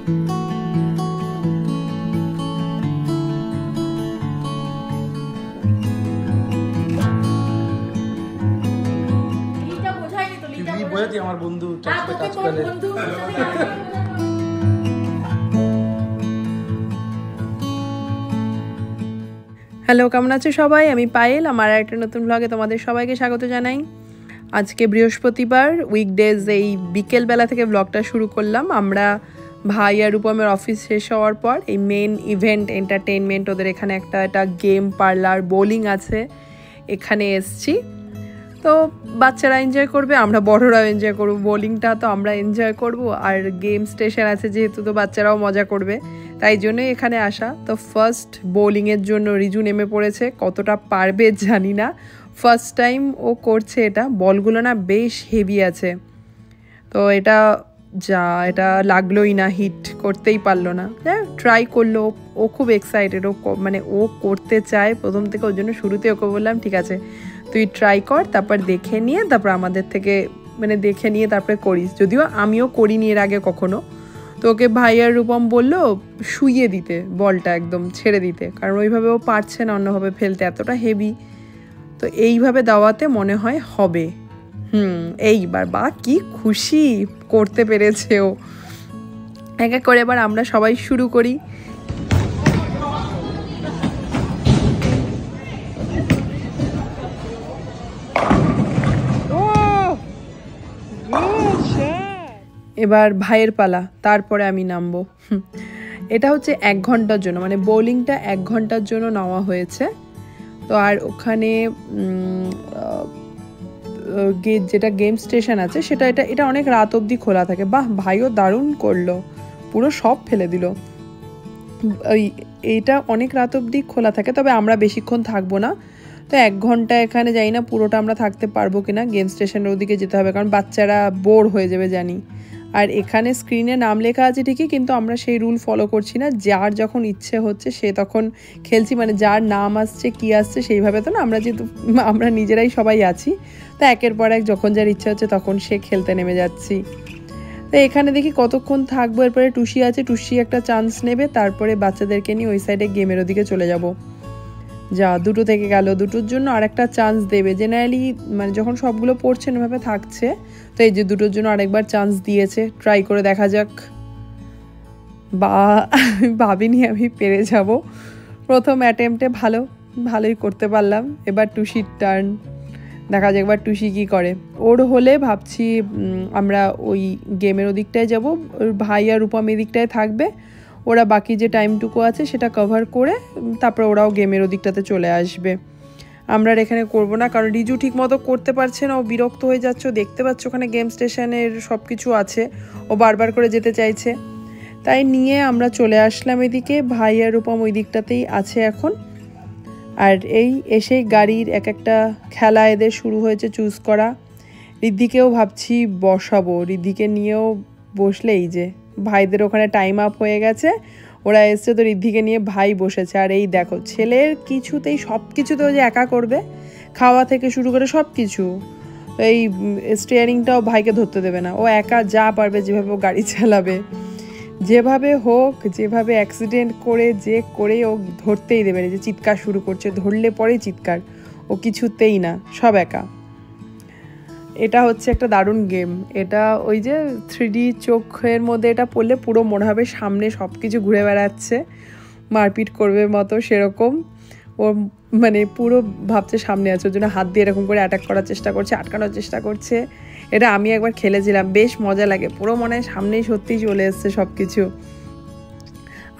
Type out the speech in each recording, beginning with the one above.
আমার বন্ধু হ্যালো, কেমন আছো সবাই? আমি পায়েল, আমার একটা নতুন ব্লগে তোমাদের সবাইকে স্বাগত জানাই। আজকে বৃহস্পতিবার, উইকডেজ, এই বিকেলবেলা থেকে ব্লগটা শুরু করলাম। আমরা ভাই আর রূপমের অফিস শেষ হওয়ার পর এই মেন ইভেন্ট এন্টারটেনমেন্ট, ওদের এখানে একটা গেম পার্লার বোলিং আছে, এখানে এসছি। তো বাচ্চারা এনজয় করবে, আমরা বড়রাও এনজয় করবো। বোলিংটা তো আমরা এনজয় করব, আর গেম স্টেশন আছে যেহেতু, তো বাচ্চারাও মজা করবে, তাই জন্যই এখানে আসা। তো ফার্স্ট বোলিংয়ের জন্য রিজু নেমে পড়েছে, কতটা পারবে জানি না, ফার্স্ট টাইম ও করছে এটা। বলগুলো না বেশ হেভি আছে, তো এটা লাগলোই না, হিট করতেই পারলো না। ট্রাই করলো, ও খুব এক্সাইটেড, ও করতে চায় প্রথম থেকে, ওর জন্য শুরুতে ওকে বললাম ঠিক আছে তুই ট্রাই কর, তারপর দেখে নিয়ে তারপর আমাদের থেকে দেখে নিয়ে তারপরে করিস। যদিও আমিও করিনি এর আগে কখনো। তো ওকে ভাই আর রূপম বললো শুইয়ে দিতে, বলটা একদম ছেড়ে দিতে, কারণ ওইভাবে ও পারছে না অন্যভাবে ফেলতে, এতটা হেভি। তো এইভাবে দেওয়াতে মনে হয় হবে। এইবার বা কি খুশি করতে পেরেছে ও। এক এক করে এবার আমরা সবাই শুরু করি। এবার ভাইয়ের পালা, তারপরে আমি নামবো। এটা হচ্ছে 1 ঘন্টার জন্য, বোলিংটা 1 ঘন্টার জন্য নেওয়া হয়েছে। তো আর ওখানে যেটা গেম স্টেশন আছে সেটা এটা অনেক রাত অবধি খোলা থাকে। বাহ, ভাইও দারুণ করলো, পুরো সব ফেলে দিল। এইটা অনেক রাত অবধি খোলা থাকে, তবে আমরা বেশিক্ষণ থাকবো না। তো 1 ঘন্টা এখানে যাই না পুরোটা আমরা থাকতে পারবো কিনা, গেম স্টেশনের ওদিকে যেতে হবে, কারণ বাচ্চারা বোর হয়ে যাবে জানি। আর এখানে স্ক্রিনে নাম লেখা আছে ঠিকই, কিন্তু আমরা সেই রুল ফলো করছি না। যার যখন ইচ্ছে হচ্ছে সে তখন খেলছি, যার নাম আসছে কি আসছে সেইভাবে তো না, আমরা নিজেরাই সবাই আছি। তো একের পর এক যখন যার ইচ্ছা হচ্ছে তখন সে খেলতে নেমে যাচ্ছি। তো এখানে দেখি কতক্ষণ থাকবো। এরপরে টুসি আছে, টুসি একটা চান্স নেবে, তারপরে বাচ্চাদেরকে নিয়ে ওই সাইডে গেমের ওদিকে চলে যাব। যা 2টো থেকে গেল, 2টোর জন্য আর একটা চান্স দেবে জেনারেলি, যখন সবগুলো পড়ছে ওইভাবে থাকছে। তো এই যে 2টোর জন্য আরেকবার চান্স দিয়েছে, ট্রাই করে দেখা যাক। ভাবিনি আমি পেরে যাব, প্রথম অ্যাটেম্পটে ভালোই করতে পারলাম। এবার টুসির টার্ন, দেখা যাক এবার টুসি কী করে। ওর হলে ভাবছি আমরা ওই গেমের ওদিকটায় যাব, ওর ভাই আর রূপম এদিকটায় থাকবে, ওরা বাকি যে টাইমটুকু আছে সেটা কভার করে তারপর ওরাও গেমের ওদিকটাতে চলে আসবে। আমরা এখানে করবো না, কারণ রিজু ঠিক মতো করতে পারছে না, ও বিরক্ত হয়ে যাচ্ছে। দেখতে পাচ্ছ ওখানে গেম স্টেশনের সব কিছু আছে, ও বারবার করে যেতে চাইছে, তাই নিয়ে আমরা চলে আসলাম এদিকে। ভাই আর রূপম ওই দিকটাতেই আছে এখন। আর এই এসেই গাড়ির এক একটা খেলা এদের শুরু হয়েছে চুজ করা। রিদ্ধিকেও ভাবছি বসাবো, রিদ্ধিকে নিয়েও বসলে এই যে ভাইদের ওখানে টাইম আপ হয়ে গেছে, ওরা এসছে, তো রিদ্ধিকে নিয়ে ভাই বসেছে। আর এই দেখো ছেলের কিছুতেই সব কিছুতেও যে একা করবে, খাওয়া থেকে শুরু করে সব কিছু। এই স্টিয়ারিংটাও ভাইকে ধরতে দেবে না, ও একা যা পারবে যেভাবে ও গাড়ি চালাবে, যেভাবে হোক, যেভাবে অ্যাক্সিডেন্ট করে যে করে ও ধরতেই দেবে না। যে চিৎকার শুরু করছে, ধরলে পরেই চিৎকার, ও কিছুতেই না, সব একা। এটা হচ্ছে একটা দারুণ গেম। এটা ওই যে 3D চোখের মধ্যে এটা পড়লে পুরো মনে হবে সামনে সব কিছু ঘুরে বেড়াচ্ছে, মারপিট করবে মতো সেরকম। ও পুরো ভাবছে সামনে আছে, ওর জন্য হাত দিয়ে এরকম করে অ্যাটাক করার চেষ্টা করছে, আটকানোর চেষ্টা করছে। এটা আমি একবার খেলেছিলাম, বেশ মজা লাগে, পুরো মনে হয় সামনেই সত্যিই চলে এসছে সব কিছু।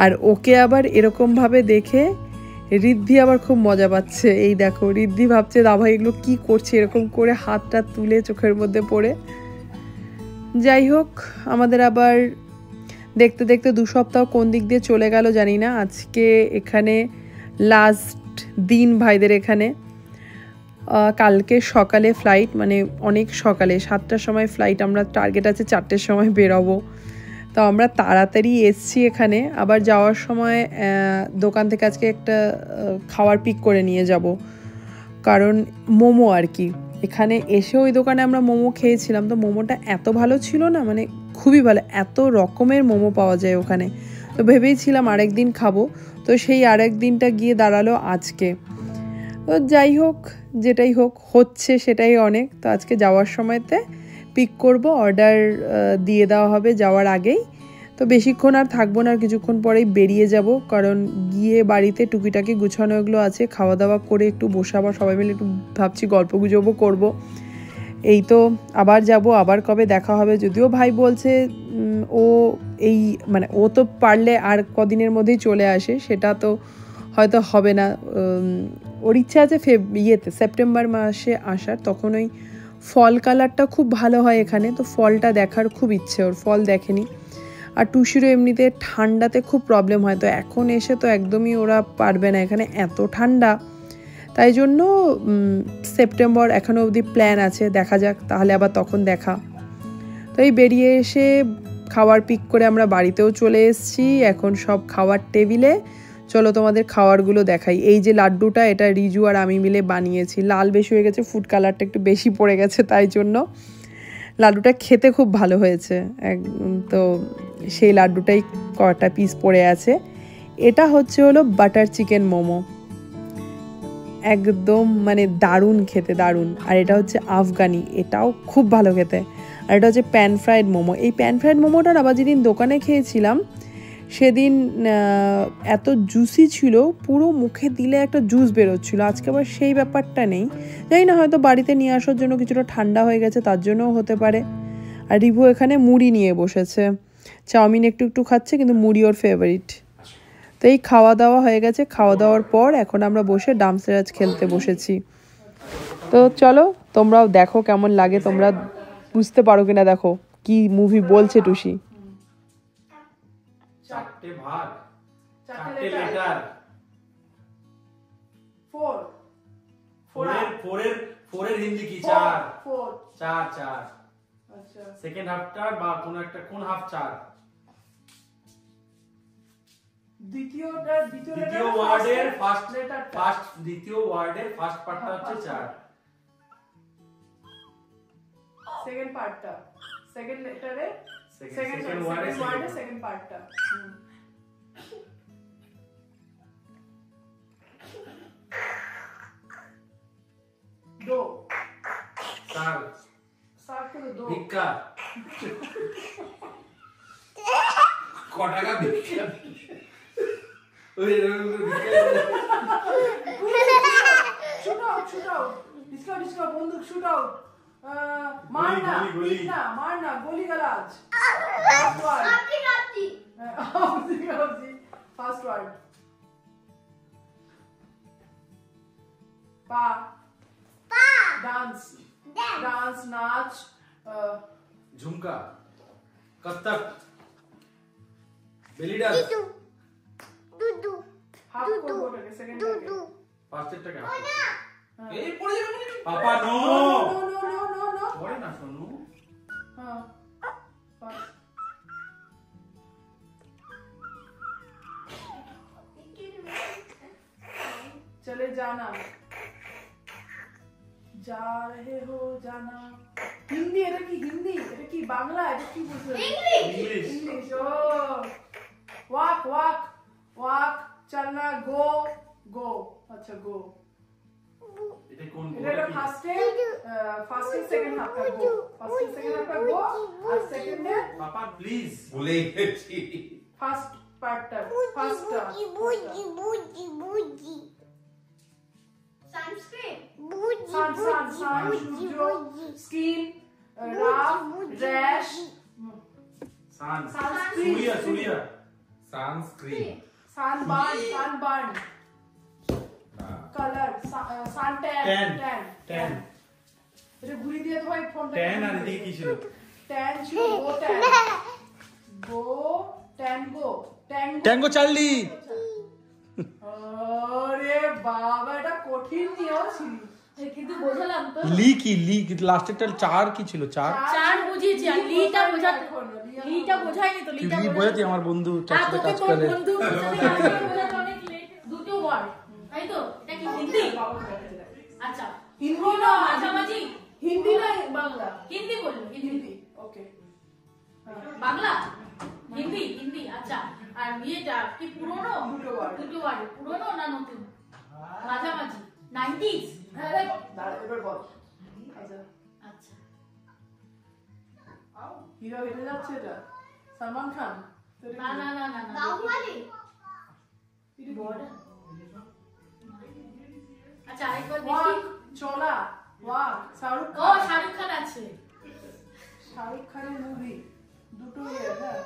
আর ওকে আবার এরকমভাবে দেখে রিদ্ধি আবার খুব মজা পাচ্ছে। এই দেখো রিদ্ধি ভাবছে দাভা এগুলো কি করছে, এরকম করে হাতটা তুলে চোখের মধ্যে পড়ে। যাই হোক, আমাদের আবার দেখতে দেখতে 2 সপ্তাহ কোন দিক দিয়ে চলে গেল জানি না। আজকে এখানে লাস্ট দিন ভাইদের এখানে। কালকে সকালে ফ্লাইট, অনেক সকালে 7টার সময় ফ্লাইট, আমরা টার্গেট আছে 4টের সময় বেরোবো। তো আমরা তাড়াতাড়ি এসছি এখানে। আবার যাওয়ার সময় দোকান থেকে আজকে একটা খাবার পিক করে নিয়ে যাব, কারণ মোমো আর কি। এখানে এসে ওই দোকানে আমরা মোমো খেয়েছিলাম, তো মোমোটা এত ভালো ছিল না, খুবই ভালো, এত রকমের মোমো পাওয়া যায় ওখানে। তো ভেবেইছিলাম আরেকদিন খাবো, তো সেই আরেক দিনটা গিয়ে দাঁড়ালো আজকে। তো যাই হোক, যেটাই হোক, হচ্ছে সেটাই অনেক। তো আজকে যাওয়ার সময়তে পিক করব, অর্ডার দিয়ে দেওয়া হবে যাওয়ার আগেই। তো বেশিক্ষণ আর থাকবো না, আর কিছুক্ষণ পরেই বেরিয়ে যাব, কারণ গিয়ে বাড়িতে টুকিটাকি গুছানো এগুলো আছে, খাওয়া দাওয়া করে একটু বসাবো সবাই মিলে, একটু ভাবছি গল্প গুজবও করবো। এই তো আবার যাব, আবার কবে দেখা হবে। যদিও ভাই বলছে ও এই মানে ও তো পারলে আর কদিনের মধ্যেই চলে আসে, সেটা তো হয়তো হবে না। ওর ইচ্ছা আছে সেপ্টেম্বর মাসে আসার, তখন ওই ফল কালারটা খুব ভালো হয় এখানে, তো ফলটা দেখার খুব ইচ্ছে ওর, ফল দেখেনি। আর টুসিরও এমনিতে ঠান্ডাতে খুব প্রবলেম হয়, তো এখন এসে তো একদমই ওরা পারবে না, এখানে এত ঠান্ডা। তাই জন্য সেপ্টেম্বর এখনও অবধি প্ল্যান আছে, দেখা যাক, তাহলে আবার তখন দেখা। তো এই বেরিয়ে এসে খাবার পিক করে আমরা বাড়িতেও চলে এসেছি, এখন সব খাওয়ার টেবিলে। চলো তোমাদের খাবারগুলো দেখাই। এই যে লাড্ডুটা, এটা রিজু আর আমি মিলে বানিয়েছি, লাল বেশি হয়ে গেছে, ফুড কালারটা একটু বেশি পড়ে গেছে, তাই জন্য। লাড্ডুটা খেতে খুব ভালো হয়েছে, তো সেই লাড্ডুটাই কটা পিস পড়ে আছে। এটা হলো বাটার চিকেন মোমো, একদম মানে দারুণ খেতে, দারুণ। আর এটা হচ্ছে আফগানি, এটাও খুব ভালো খেতে। আর এটা হচ্ছে প্যান ফ্রাইড মোমো। এই প্যান ফ্রাইড মোমোটা আবার যেদিন দোকানে খেয়েছিলাম সেদিন এত জুসি ছিল, পুরো মুখে দিলে একটা জুস বেরোচ্ছিলো। আজকে আবার সেই ব্যাপারটা নেই, জানি না, হয়তো বাড়িতে নিয়ে আসার জন্য কিছুটা ঠান্ডা হয়ে গেছে, তার জন্যও হতে পারে। আর রিভু এখানে মুড়ি নিয়ে বসেছে, চাউমিন একটু একটু খাচ্ছে, কিন্তু মুড়ি ওর ফেভারিট। তো এই খাওয়া দাওয়া হয়ে গেছে, খাওয়া দাওয়ার পর এখন আমরা বসে ডামসেরাজ খেলতে বসেছি। তো চলো তোমরাও দেখো কেমন লাগে, তোমরা বুঝতে পারো কিনা দেখো কি মুভি বলছে টুসি। চারটে ভাগ, চারটে লেটার, ফোরের হিন্দি কি? চার। চার চার। আচ্ছা, সেকেন্ড হাফটা বা কোন একটা, কোন হাফ চার? দ্বিতীয় ওয়ার্ডের ফার্স্ট লেটার, দ্বিতীয় ওয়ার্ডের ফার্স্ট পার্টটা হচ্ছে চার। সেকেন্ড পার্টটা, সেকেন্ড লেটারে, সেকেন্ড ওয়ার্ডের সেকেন্ড পার্টটা। दो साल साल के दो भिक्का कोटा का भिक्का ओए शूट आउट इसका बंदूक शूट आउट मारना मारना गोली गलाज फर्स्ट वर्ड पा डांस नाच झुमका Kathak belly dance Dudu half को बोल के सेकंड दुदू फास्ट टा क्या ए पड़े पापा नो पड़े ना सोनू हां चले जाना जा रहे हो जाना हिंदी এটা কি বাংলা এটা কি বলছো इंग्लिश ओ walk चलना go अच्छा go এটা কোন এটা ফার্স্ট সেকেন্ড হাফ का go ফার্স্ট সেকেন্ড হাফ का go আর সেকেন্ড এ पापा प्लीज बोले ফার্স্ট পার্টটা ফার্স্ট বুজি Sunscreen. Sun, সূর্য, skin, rash, सूर्य sunscreen sunburn, color, suntan. এটা ঘুরি দিয়ে তো ভাই ফোনটা tan আর এদিকে কি ছিল? tan ছিল ট্যাঙ্গো চার্লি। আরে বাবা এটা কঠিন নিয়ম ছিল, কিন্তু বোঝালাম তো। লি লাস্টেরটা চার কি ছিল? চার বুঝিয়েছি, আর লিটা বোঝাইনি তো। লি বোঝাচ্ছি আমার বন্ধু চারটে কাজ করে। বন্ধু অনেক লেট, দুটো ওয়ার্ড, তাই তো? এটা কি হিন্দি? আচ্ছা, হিন্দি না মাঝামাঝি, হিন্দি না বাংলা? হিন্দি বললো, হিন্দি। ওকে বাংলা হিন্দি হিন্দি আচ্ছা আর বিয়েটা কি পুরনো দুটো ওয়ার্ড পুরনো না নতুন মাঝামাঝি 90s দাঁড়া এবার বল আচ্ছা আচ্ছা হিরো হেঁটে যাচ্ছে এটা সালমান খান না না না না না বাহুবলী আচ্ছা আরেকবার ওয়াক দেখি চলা ওয়াক শাহরুখ ও খান শাহরুখ খান আছে শাহরুখ খানের মুভি দুটো ইয়ে হ্যাঁ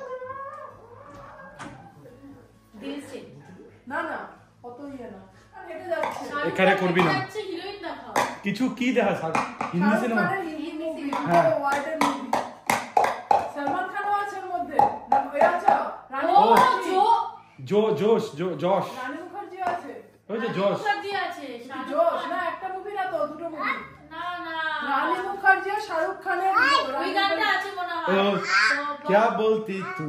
দিল সে না না অত ইয়ে না আর হেঁটে যাচ্ছে এখানে করবি না। হিরোইন দেখাও কিছু কি দেখা স্যার হিন্দি শাহরুখ সিনেমা খানের হিন্দি মুভি হ্যাঁ। দুটো ওয়ার্ডের মুভি সালমান খানও আছে এর মধ্যে না ওই আছে রানী ও মুখার্জি জোশ রানী মুখার্জি আছে ওই যে জোশ মুখার্জি আছে শাহরুখ জোশ খান। না একটা মুভি না তো দুটো মুভি না না রানী মুখার্জি আর শাহরুখ খানের ওই গানটা আছে মনে হয় ও क्या बोलती तू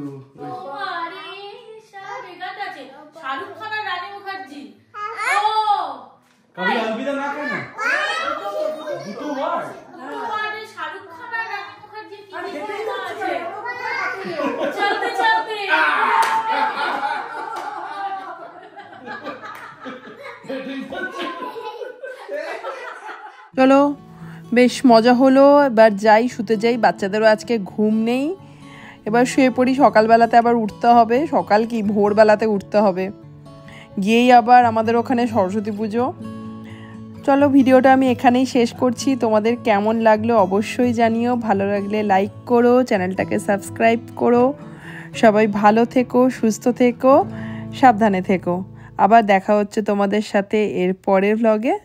তোমারে শাহরুখ গানটা আছে শাহরুখ খান আর রানী মুখার্জি ও कभी अलविदा ना कहना দুটো ওয়ার্ড তোমারে শাহরুখ খান আর রানী মুখার্জি কি আর হেঁটেই সিনেমা যাচ্ছে আছে চলতে চলতে চলো বেশ মজা হলো এবার যাই শুতে যাই বাচ্চাদেরও আজকে ঘুম নেই এবার শুয়ে পড়ি সকালবেলাতে আবার উঠতে হবে সকাল কি ভোরবেলাতে উঠতে হবে গিয়েই আবার আমাদের ওখানে সরস্বতী পুজো চলো ভিডিওটা আমি এখানেই শেষ করছি তোমাদের কেমন লাগলো অবশ্যই জানিও ভালো লাগলে লাইক করো চ্যানেলটাকে সাবস্ক্রাইব করো সবাই ভালো থেকো সুস্থ থেকো সাবধানে থেকো আবার দেখা হচ্ছে তোমাদের সাথে এর পরের ভ্লগে